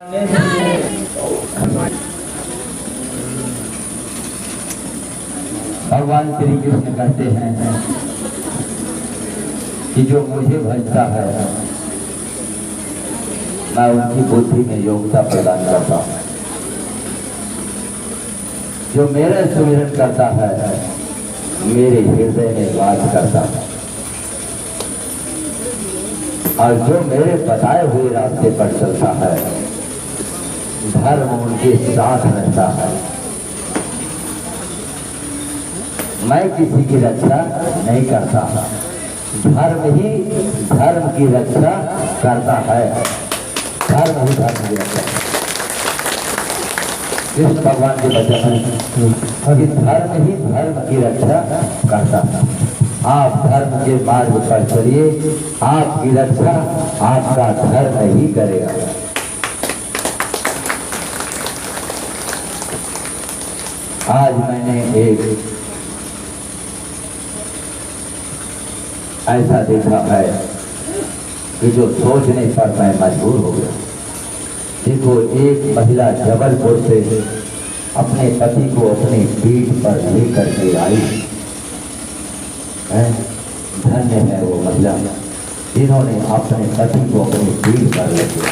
भगवान श्री कृष्ण कहते हैं कि जो मुझे भजता है मैं उनकी बुद्धि में योग्यता प्रदान करता हूँ। जो मेरा सुमिरन करता है मेरे हृदय में वास करता है, और जो मेरे बताए हुए रास्ते पर चलता है धर्म उनके साथ रहता है। मैं किसी की रक्षा नहीं करता, धर्म ही धर्म की रक्षा करता है। धर्म ही धर्म की रक्षा। कृष्ण भगवान के वचन है धर्म ही धर्म की रक्षा करता है। आप धर्म के मार्ग पर चलिए, आपकी रक्षा आपका धर्म ही करेगा। आज मैंने एक ऐसा देखा है कि जो सोचने पर मैं मजबूर हो गया। देखो, एक महिला जबलपुर से अपने पति को अपनी पीठ पर लेकर के आई है। धन्य है वो महिला जिन्होंने अपने पति को अपनी पीठ पर ले लिया।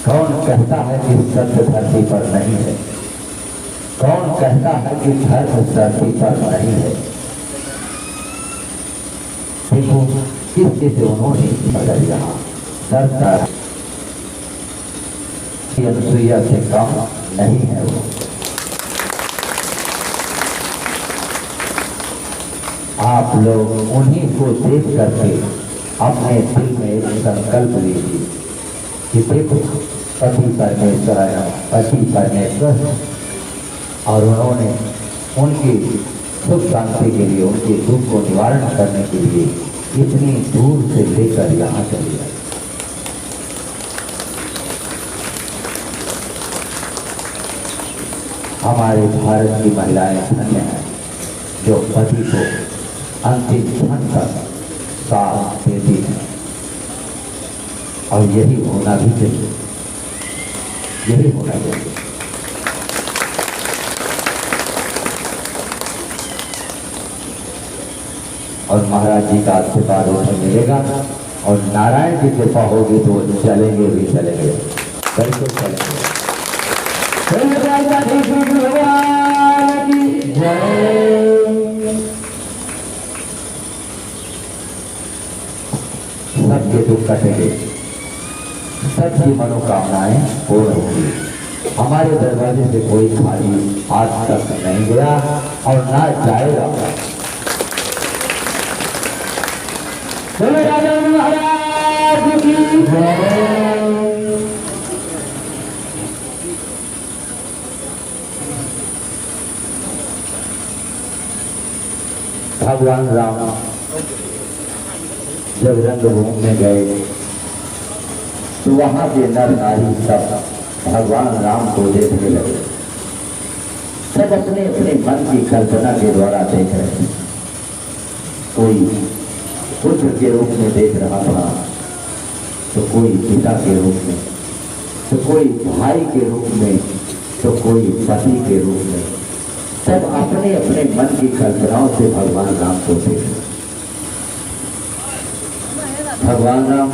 कौन कहता है कि सत्य धरती पर नहीं है? कौन कहता है कि धर्म धरती पर नहीं है? देखो किस से उन्होंने बदल यहाँ सरकार अनुसुईया से कम नहीं है वो। आप लोग उन्हीं को देख करके अपने दिल में एक संकल्प लीजिए कि देखो पति परमेश्वर आया, पति परमेश्वर, और उन्होंने उनकी सुख शांति के लिए, उनके दुख को निवारण करने के लिए इतनी दूर से लेकर यहाँ चली आई। हमारे भारत की महिलाएं धन्य हैं जो पति को अंतिम क्षण तक साथ देती हैं, और यही होना भी चाहिए, यही होना चाहिए। और महाराज जी का आशीर्वाद उन्हें मिलेगा, और नारायण की कृपा होगी तो चलेंगे भी चलेंगे, बिल्कुल चलेंगे। सबके दुख कटेंगे, सबकी मनोकामनाएं पूर्ण होंगी। हमारे दरवाजे से कोई खाली आज तक नहीं गया और ना जाएगा। महाराज की भगवान राम जब रंगभूमि में गए तो वहां के नर नारी सब भगवान राम को देखने लगे। सब अपने अपने मन की कल्पना के द्वारा देख रहे थे। कोई पुत्र के रूप में देख रहा था, तो कोई पिता के रूप में, तो कोई भाई के रूप में, तो कोई पति के रूप में। सब अपने अपने मन की कल्पनाओं से भगवान राम को देख। भगवान राम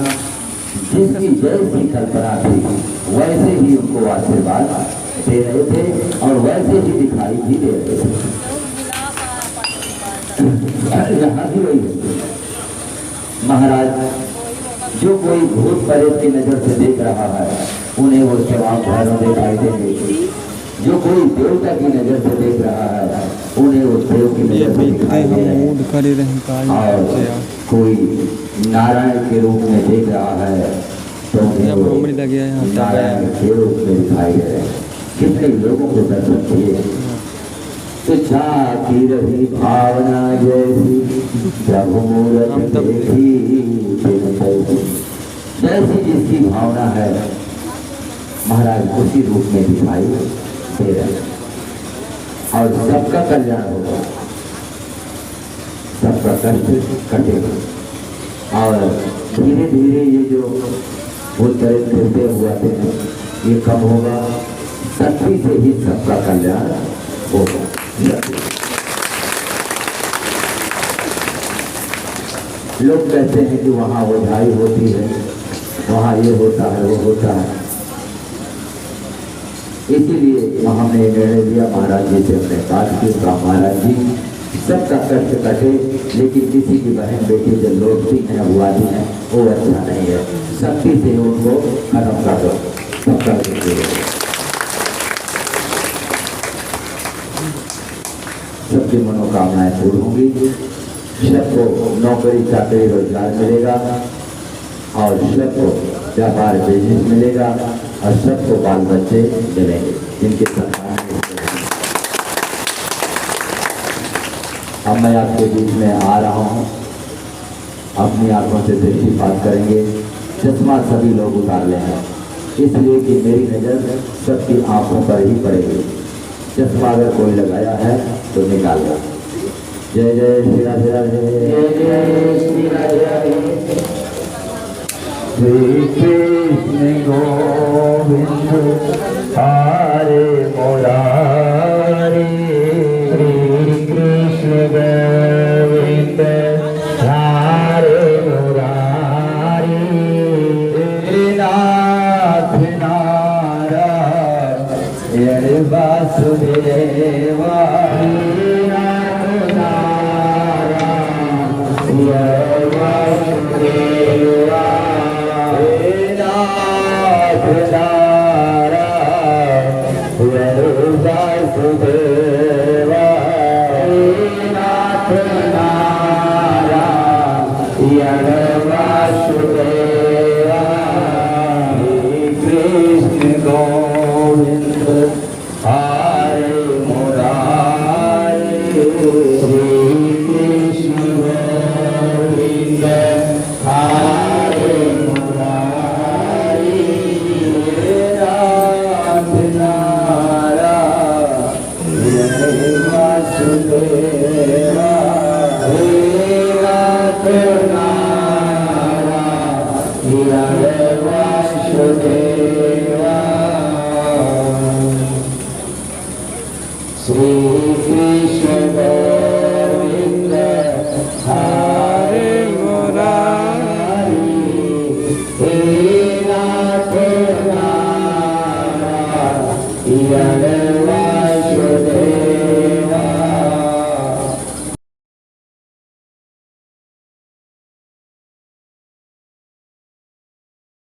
जिसकी जैसी कल्पना थी वैसे ही उनको आशीर्वाद दे रहे थे और वैसे ही दिखाई भी दे रहे थे। यहाँ भी वही है महाराज, जो कोई भूत प्रेत की नजर से देख रहा है उन्हें वो तमाम भैरव दिखाई देंगे। जो कोई देवता की नजर से देख रहा है उन्हें वो देव की नजर से दिखाई देंगे। और कोई नारायण के रूप में देख रहा है तो नारायण के रूप में दिखाई दे रहे हैं। कितने लोगों को दर्शन किए। तो जाती रही भावना जैसी प्रभु मूरत देखी, जैसी जिसकी भावना है महाराज उसी रूप में दिखाई दे रहे और सबका कल्याण होगा, सबका कष्ट कटेगा। और धीरे धीरे ये जो भूत प्रेत फिरते हुए आते हैं ये कम होगा। शक्ति से ही सबका कल्याण होगा। लोग कहते हैं कि वहाँ ओझाई होती है, वहाँ ये होता है वो होता है, इसीलिए हमने निर्णय लिया महाराज जी से हमने बात की। महाराज जी सबका कष्ट कटे, लेकिन किसी की बहन बेटी जो लौटती हैं अगुवाती हैं वो अच्छा नहीं है। शक्ति से उनको खत्म कर दो, सबका सबकी मनोकामनाएं पूर्ण होंगी। सबको नौकरी चाकरी रोजगार मिलेगा और सबको व्यापार बिजनेस मिलेगा और सबको बाल बच्चे मिलेंगे जिनके संतान। अब मैं आपके बीच में आ रहा हूँ, अपनी आंखों से दृष्टिपात करेंगे। चश्मा सभी लोग उतार लेंगे, इसलिए कि मेरी नज़र सबकी आंखों पर ही पड़ेगी। चश्मा अगर कोई लगाया है तो निकाल लो। जय जय श्री राधे राधे, जय जय श्री राधे राधे। श्री कृष्ण गोविंद हरे मुरारी, श्री कृष्ण गोविंद हरे मुरारी। नाथ नारायण वासुदेवा, नाथ नारायण वासुदेवा। कृष्ण गोविंद हरे मुरारी, श्री कृष्ण गोविंद हरे मुरारी। नाथ नारायण वासुदेवा, नाथ नारायण वासुदेवा।